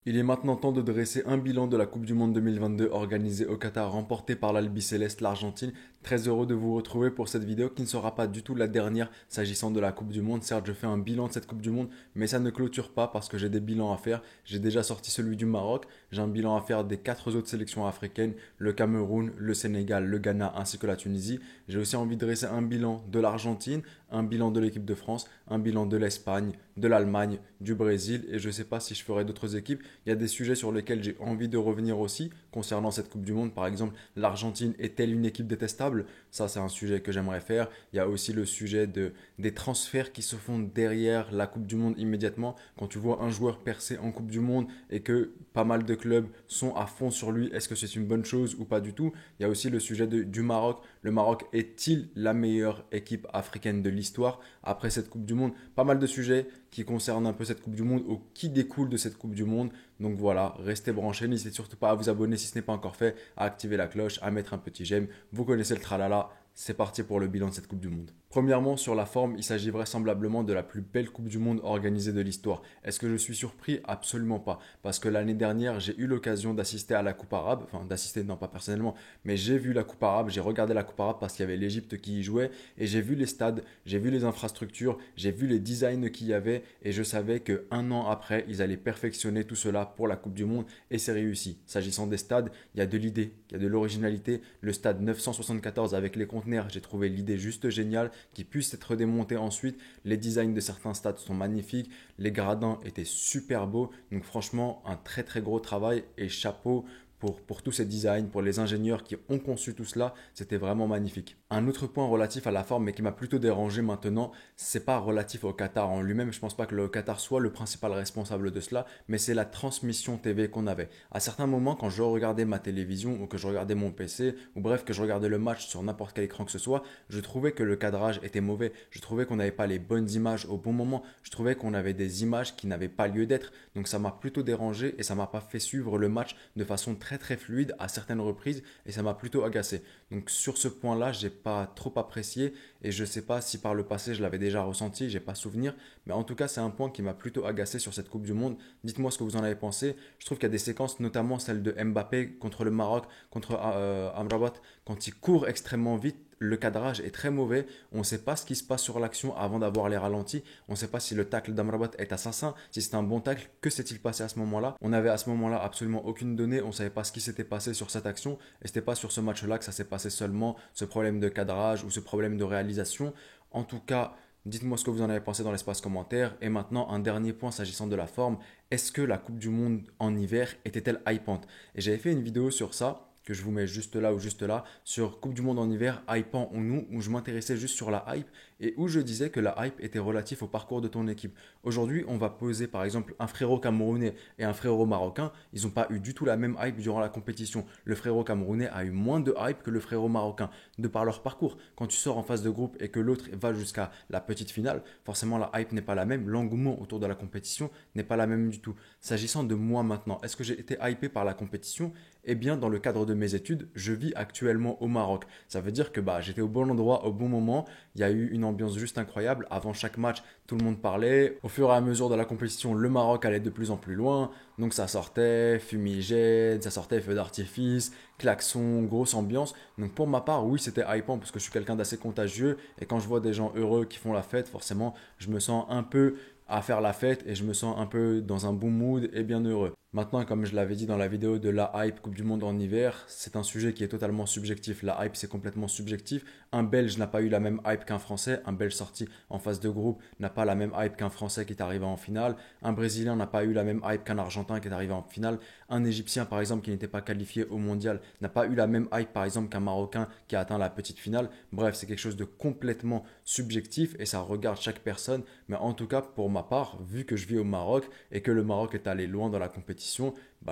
Il est maintenant temps de dresser un bilan de la Coupe du Monde 2022 organisée au Qatar, remportée par l'Albi Céleste, l'Argentine. Très heureux de vous retrouver pour cette vidéo qui ne sera pas du tout la dernière s'agissant de la Coupe du Monde. Certes, je fais un bilan de cette Coupe du Monde, mais ça ne clôture pas parce que j'ai des bilans à faire. J'ai déjà sorti celui du Maroc, j'ai un bilan à faire des 4 autres sélections africaines, le Cameroun, le Sénégal, le Ghana ainsi que la Tunisie. J'ai aussi envie de dresser un bilan de l'Argentine, un bilan de l'équipe de France, un bilan de l'Espagne, de l'Allemagne, du Brésil et je ne sais pas si je ferai d'autres équipes. Il y a des sujets sur lesquels j'ai envie de revenir aussi concernant cette Coupe du Monde. Par exemple, l'Argentine est-elle une équipe détestable? Ça, c'est un sujet que j'aimerais faire. Il y a aussi le sujet des transferts qui se font derrière la Coupe du Monde immédiatement. Quand tu vois un joueur percer en Coupe du Monde et que pas mal de clubs sont à fond sur lui, est-ce que c'est une bonne chose ou pas du tout? Il y a aussi le sujet du Maroc. Le Maroc est-il la meilleure équipe africaine de l'histoire après cette Coupe du Monde? Pas mal de sujets qui concernent un peu cette Coupe du Monde ou qui découlent de cette Coupe du Monde. Donc voilà, restez branchés, n'hésitez surtout pas à vous abonner si ce n'est pas encore fait, à activer la cloche, à mettre un petit j'aime. Vous connaissez le tralala, c'est parti pour le bilan de cette Coupe du Monde. Premièrement, sur la forme, il s'agit vraisemblablement de la plus belle Coupe du Monde organisée de l'histoire. Est-ce que je suis surpris? Absolument pas. Parce que l'année dernière, j'ai eu l'occasion d'assister à la Coupe arabe. Enfin, d'assister, non pas personnellement, mais j'ai vu la Coupe arabe, j'ai regardé la Coupe arabe parce qu'il y avait l'Égypte qui y jouait. Et j'ai vu les stades, j'ai vu les infrastructures, j'ai vu les designs qu'il y avait. Et je savais qu'un an après, ils allaient perfectionner tout cela pour la Coupe du Monde. Et c'est réussi. S'agissant des stades, il y a de l'idée, il y a de l'originalité. Le stade 974 avec les conteneurs, j'ai trouvé l'idée juste géniale qui puissent être démontés ensuite. Les designs de certains stades sont magnifiques, les gradins étaient super beaux, donc franchement un très très gros travail et chapeau pour tous ces designs, pour les ingénieurs qui ont conçu tout cela, c'était vraiment magnifique. Un autre point relatif à la forme, mais qui m'a plutôt dérangé maintenant, c'est pas relatif au Qatar en lui-même. Je pense pas que le Qatar soit le principal responsable de cela, mais c'est la transmission TV qu'on avait. À certains moments, quand je regardais ma télévision ou que je regardais mon PC, ou bref, que je regardais le match sur n'importe quel écran que ce soit, je trouvais que le cadrage était mauvais. Je trouvais qu'on n'avait pas les bonnes images au bon moment. Je trouvais qu'on avait des images qui n'avaient pas lieu d'être. Donc ça m'a plutôt dérangé et ça m'a pas fait suivre le match de façon très fluide à certaines reprises et ça m'a plutôt agacé. Donc sur ce point-là, j'ai pas trop apprécié et je sais pas si par le passé je l'avais déjà ressenti, j'ai pas souvenir, mais en tout cas c'est un point qui m'a plutôt agacé sur cette Coupe du Monde. Dites-moi ce que vous en avez pensé. Je trouve qu'il y a des séquences, notamment celle de Mbappé contre le Maroc, contre Amrabat, quand il court extrêmement vite. Le cadrage est très mauvais, on ne sait pas ce qui se passe sur l'action avant d'avoir les ralentis, on ne sait pas si le tacle d'Amrabat est assassin, si c'est un bon tacle, que s'est-il passé à ce moment-là? On n'avait à ce moment-là absolument aucune donnée, on ne savait pas ce qui s'était passé sur cette action, et c'était pas sur ce match-là que ça s'est passé seulement, ce problème de cadrage ou ce problème de réalisation. En tout cas, dites-moi ce que vous en avez pensé dans l'espace commentaire. Et maintenant, un dernier point s'agissant de la forme. Est-ce que la Coupe du Monde en hiver était-elle hypante? Et j'avais fait une vidéo sur ça que je vous mets juste là ou juste là, sur Coupe du Monde en hiver, hypant ou non, où je m'intéressais juste sur la hype et où je disais que la hype était relative au parcours de ton équipe. Aujourd'hui, on va poser par exemple un frérot camerounais et un frérot marocain, ils n'ont pas eu du tout la même hype durant la compétition. Le frérot camerounais a eu moins de hype que le frérot marocain, de par leur parcours. Quand tu sors en phase de groupe et que l'autre va jusqu'à la petite finale, forcément la hype n'est pas la même, l'engouement autour de la compétition n'est pas la même du tout. S'agissant de moi maintenant, est-ce que j'ai été hypé par la compétition? Eh bien, dans le cadre de mes études, je vis actuellement au Maroc. Ça veut dire que j'étais au bon endroit au bon moment. Il y a eu une ambiance juste incroyable. Avant chaque match, tout le monde parlait. Au fur et à mesure de la compétition, le Maroc allait de plus en plus loin. Donc ça sortait, fumigène, ça sortait feu d'artifice, klaxon, grosse ambiance. Donc pour ma part, oui, c'était hypant parce que je suis quelqu'un d'assez contagieux. Et quand je vois des gens heureux qui font la fête, forcément, je me sens un peu à faire la fête et je me sens un peu dans un bon mood et bien heureux. Maintenant, comme je l'avais dit dans la vidéo de la hype Coupe du Monde en hiver, c'est un sujet qui est totalement subjectif. La hype, c'est complètement subjectif. Un Belge n'a pas eu la même hype qu'un Français. Un Belge sorti en phase de groupe n'a pas la même hype qu'un Français qui est arrivé en finale. Un Brésilien n'a pas eu la même hype qu'un Argentin qui est arrivé en finale. Un Égyptien, par exemple, qui n'était pas qualifié au mondial, n'a pas eu la même hype, par exemple, qu'un Marocain qui a atteint la petite finale. Bref, c'est quelque chose de complètement subjectif et ça regarde chaque personne. Mais en tout cas, pour ma part, vu que je vis au Maroc et que le Maroc est allé loin dans la compétition,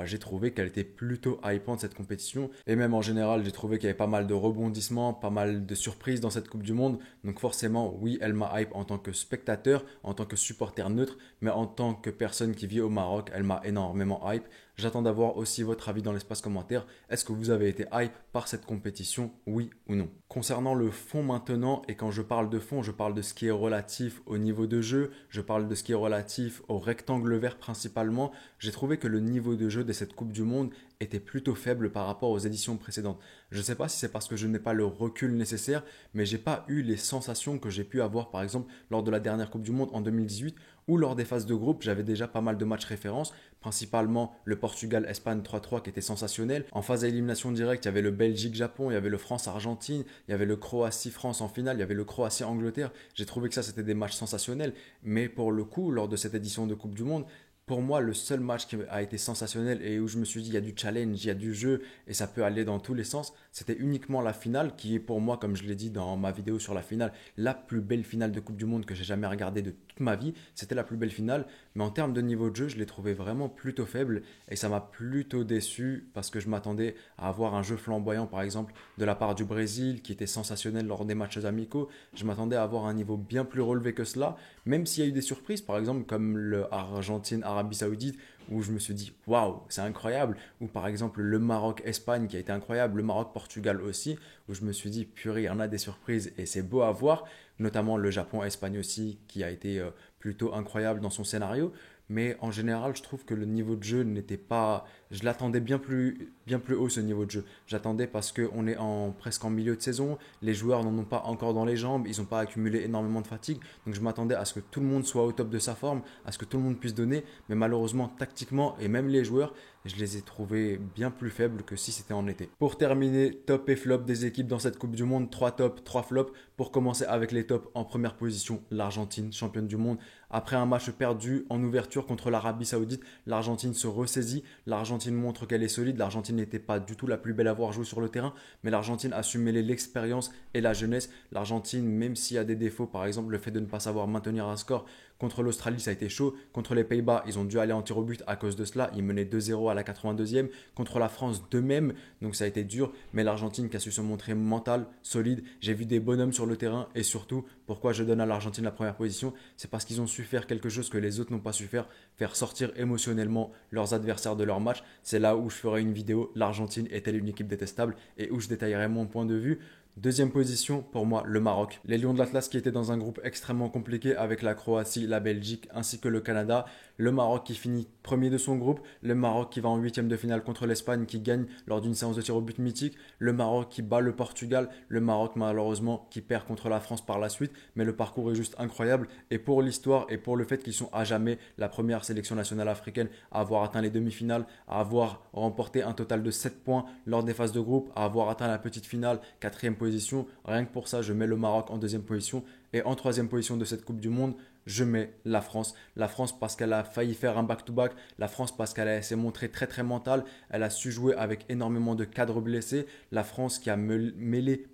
j'ai trouvé qu'elle était plutôt hypante cette compétition. Et même en général, j'ai trouvé qu'il y avait pas mal de rebondissements, pas mal de surprises dans cette Coupe du Monde. Donc forcément, oui, elle m'a hype en tant que spectateur, en tant que supporter neutre, mais en tant que personne qui vit au Maroc, elle m'a énormément hype. J'attends d'avoir aussi votre avis dans l'espace commentaire. Est-ce que vous avez été hype par cette compétition, oui ou non? Concernant le fond maintenant, et quand je parle de fond, je parle de ce qui est relatif au niveau de jeu, je parle de ce qui est relatif au rectangle vert principalement. J'ai trouvé que le niveau de jeu de cette Coupe du Monde était plutôt faible par rapport aux éditions précédentes. Je ne sais pas si c'est parce que je n'ai pas le recul nécessaire, mais j'ai pas eu les sensations que j'ai pu avoir par exemple lors de la dernière Coupe du Monde en 2018 ou lors des phases de groupe. J'avais déjà pas mal de matchs références, principalement le Portugal-Espagne 3-3 qui était sensationnel. En phase à élimination directe, il y avait le Belgique-Japon, il y avait le France-Argentine, il y avait le Croatie-France en finale, il y avait le Croatie-Angleterre. J'ai trouvé que ça c'était des matchs sensationnels, mais pour le coup, lors de cette édition de Coupe du Monde, pour moi, le seul match qui a été sensationnel et où je me suis dit il y a du challenge, il y a du jeu et ça peut aller dans tous les sens, c'était uniquement la finale qui est pour moi, comme je l'ai dit dans ma vidéo sur la finale, la plus belle finale de Coupe du Monde que j'ai jamais regardée de toute ma vie. C'était la plus belle finale, mais en termes de niveau de jeu, je l'ai trouvé vraiment plutôt faible et ça m'a plutôt déçu parce que je m'attendais à avoir un jeu flamboyant par exemple de la part du Brésil qui était sensationnel lors des matchs amicaux. Je m'attendais à avoir un niveau bien plus relevé que cela, même s'il y a eu des surprises par exemple comme le Argentine-Arabie Saoudite où je me suis dit waouh, c'est incroyable, ou par exemple le Maroc-Espagne qui a été incroyable, le Maroc-Portugal aussi, où je me suis dit purée, il y en a des surprises et c'est beau à voir, notamment le Japon-Espagne aussi qui a été plutôt incroyable dans son scénario. Mais en général, je trouve que le niveau de jeu n'était pas. Je l'attendais bien plus haut ce niveau de jeu. J'attendais parce qu'on est presque en milieu de saison, les joueurs n'en ont pas encore dans les jambes, ils n'ont pas accumulé énormément de fatigue. Donc je m'attendais à ce que tout le monde soit au top de sa forme, à ce que tout le monde puisse donner. Mais malheureusement, tactiquement, et même les joueurs, je les ai trouvés bien plus faibles que si c'était en été. Pour terminer, top et flop des équipes dans cette Coupe du Monde, 3 tops, 3 flops. Pour commencer avec les tops, en première position, l'Argentine, championne du monde. Après un match perdu en ouverture contre l'Arabie Saoudite, l'Argentine se ressaisit. L'Argentine montre qu'elle est solide. L'Argentine n'était pas du tout la plus belle à voir jouer sur le terrain, mais l'Argentine a su mêler l'expérience et la jeunesse. L'Argentine, même s'il y a des défauts, par exemple le fait de ne pas savoir maintenir un score, contre l'Australie, ça a été chaud. Contre les Pays-Bas, ils ont dû aller en tir au but à cause de cela. Ils menaient 2-0 à la 82e. Contre la France, de même. Donc ça a été dur. Mais l'Argentine qui a su se montrer mentale, solide. J'ai vu des bonhommes sur le terrain. Et surtout, pourquoi je donne à l'Argentine la première position, c'est parce qu'ils ont su faire quelque chose que les autres n'ont pas su faire sortir émotionnellement leurs adversaires de leur match. C'est là où je ferai une vidéo, l'Argentine est-elle une équipe détestable, et où je détaillerai mon point de vue. Deuxième position, pour moi, le Maroc. Les Lions de l'Atlas qui étaient dans un groupe extrêmement compliqué avec la Croatie, la Belgique ainsi que le Canada. Le Maroc qui finit premier de son groupe. Le Maroc qui va en huitième de finale contre l'Espagne qui gagne lors d'une séance de tir au but mythique. Le Maroc qui bat le Portugal. Le Maroc malheureusement qui perd contre la France par la suite. Mais le parcours est juste incroyable. Et pour l'histoire et pour le fait qu'ils sont à jamais la première sélection nationale africaine à avoir atteint les demi-finales, à avoir remporté un total de 7 points lors des phases de groupe, à avoir atteint la petite finale, quatrième position. Rien que pour ça, je mets le Maroc en deuxième position. Et en troisième position de cette Coupe du Monde, je mets la France. La France parce qu'elle a failli faire un back-to-back. La France parce qu'elle s'est montrée très très mentale. Elle a su jouer avec énormément de cadres blessés. La France qui a mêlé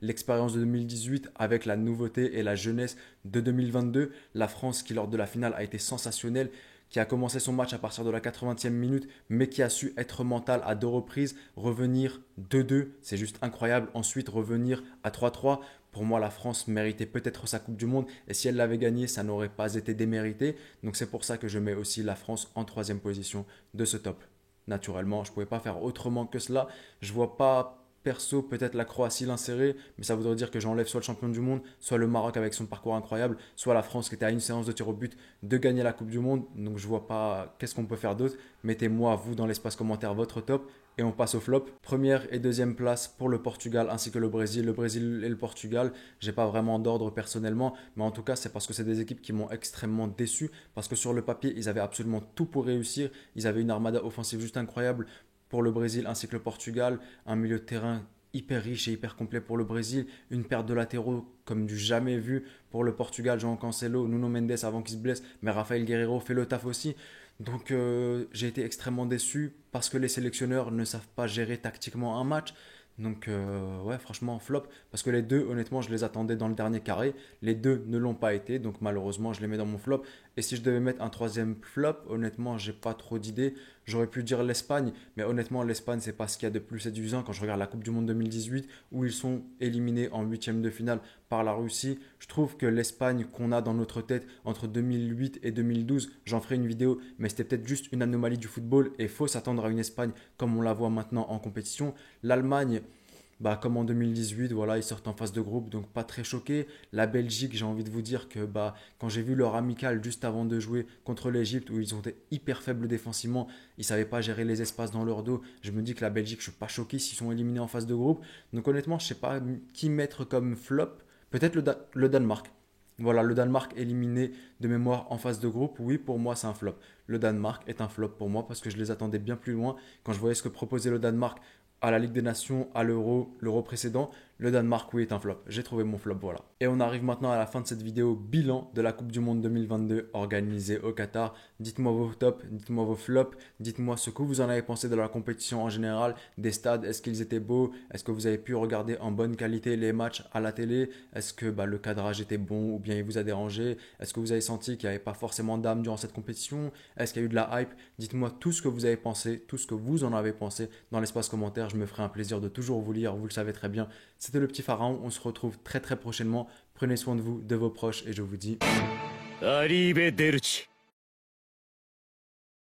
l'expérience de 2018 avec la nouveauté et la jeunesse de 2022. La France qui lors de la finale a été sensationnelle, qui a commencé son match à partir de la 80e minute, mais qui a su être mental à deux reprises, revenir 2-2, c'est juste incroyable. Ensuite, revenir à 3-3. Pour moi, la France méritait peut-être sa Coupe du Monde, et si elle l'avait gagnée, ça n'aurait pas été démérité. Donc c'est pour ça que je mets aussi la France en troisième position de ce top. Naturellement, je ne pouvais pas faire autrement que cela. Je ne vois pas perso peut-être la Croatie l'insérer, mais ça voudrait dire que j'enlève soit le champion du monde, soit le Maroc avec son parcours incroyable, soit la France qui était à une séance de tir au but de gagner la Coupe du Monde. Donc je vois pas qu'est-ce qu'on peut faire d'autre. Mettez-moi vous dans l'espace commentaire votre top et on passe au flop. Première et deuxième place pour le Portugal ainsi que le Brésil. Le Brésil et le Portugal, j'ai pas vraiment d'ordre personnellement, mais en tout cas c'est parce que c'est des équipes qui m'ont extrêmement déçu, parce que sur le papier ils avaient absolument tout pour réussir. Ils avaient une armada offensive juste incroyable pour le Brésil ainsi que le Portugal, un milieu de terrain hyper riche et hyper complet pour le Brésil, une paire de latéraux comme du jamais vu pour le Portugal, João Cancelo, Nuno Mendes avant qu'il se blesse, mais Rafael Guerreiro fait le taf aussi. Donc j'ai été extrêmement déçu parce que les sélectionneurs ne savent pas gérer tactiquement un match. Donc ouais, franchement flop, parce que les deux honnêtement je les attendais dans le dernier carré, les deux ne l'ont pas été, donc malheureusement je les mets dans mon flop. Et si je devais mettre un troisième flop, honnêtement, j'ai pas trop d'idées. J'aurais pu dire l'Espagne, mais honnêtement, l'Espagne, c'est pas ce qu'il y a de plus séduisant quand je regarde la Coupe du Monde 2018 où ils sont éliminés en huitième de finale par la Russie. Je trouve que l'Espagne qu'on a dans notre tête entre 2008 et 2012, j'en ferai une vidéo, mais c'était peut-être juste une anomalie du football et faut s'attendre à une Espagne comme on la voit maintenant en compétition. L'Allemagne, bah, comme en 2018, voilà, ils sortent en phase de groupe, donc pas très choqué. La Belgique, j'ai envie de vous dire que bah, quand j'ai vu leur amical juste avant de jouer contre l'Égypte, où ils ont été hyper faibles défensivement, ils ne savaient pas gérer les espaces dans leur dos, je me dis que la Belgique, je ne suis pas choqué s'ils sont éliminés en phase de groupe. Donc honnêtement, je ne sais pas qui mettre comme flop. Peut-être le Danemark. Voilà, le Danemark éliminé de mémoire en phase de groupe, oui, pour moi, c'est un flop. Le Danemark est un flop pour moi parce que je les attendais bien plus loin. Quand je voyais ce que proposait le Danemark à la Ligue des Nations, à l'Euro précédent, le Danemark, oui, est un flop. J'ai trouvé mon flop, voilà. Et on arrive maintenant à la fin de cette vidéo bilan de la Coupe du Monde 2022 organisée au Qatar. Dites-moi vos tops, dites-moi vos flops, dites-moi ce que vous en avez pensé de la compétition en général, des stades, est-ce qu'ils étaient beaux, est-ce que vous avez pu regarder en bonne qualité les matchs à la télé, est-ce que bah, le cadrage était bon ou bien il vous a dérangé, est-ce que vous avez senti qu'il n'y avait pas forcément d'âme durant cette compétition, est-ce qu'il y a eu de la hype, dites-moi tout ce que vous avez pensé, tout ce que vous en avez pensé dans l'espace commentaire, je me ferai un plaisir de toujours vous lire, vous le savez très bien. C'était le petit pharaon, on se retrouve très très prochainement. Prenez soin de vous, de vos proches et je vous dis... Arrivederci.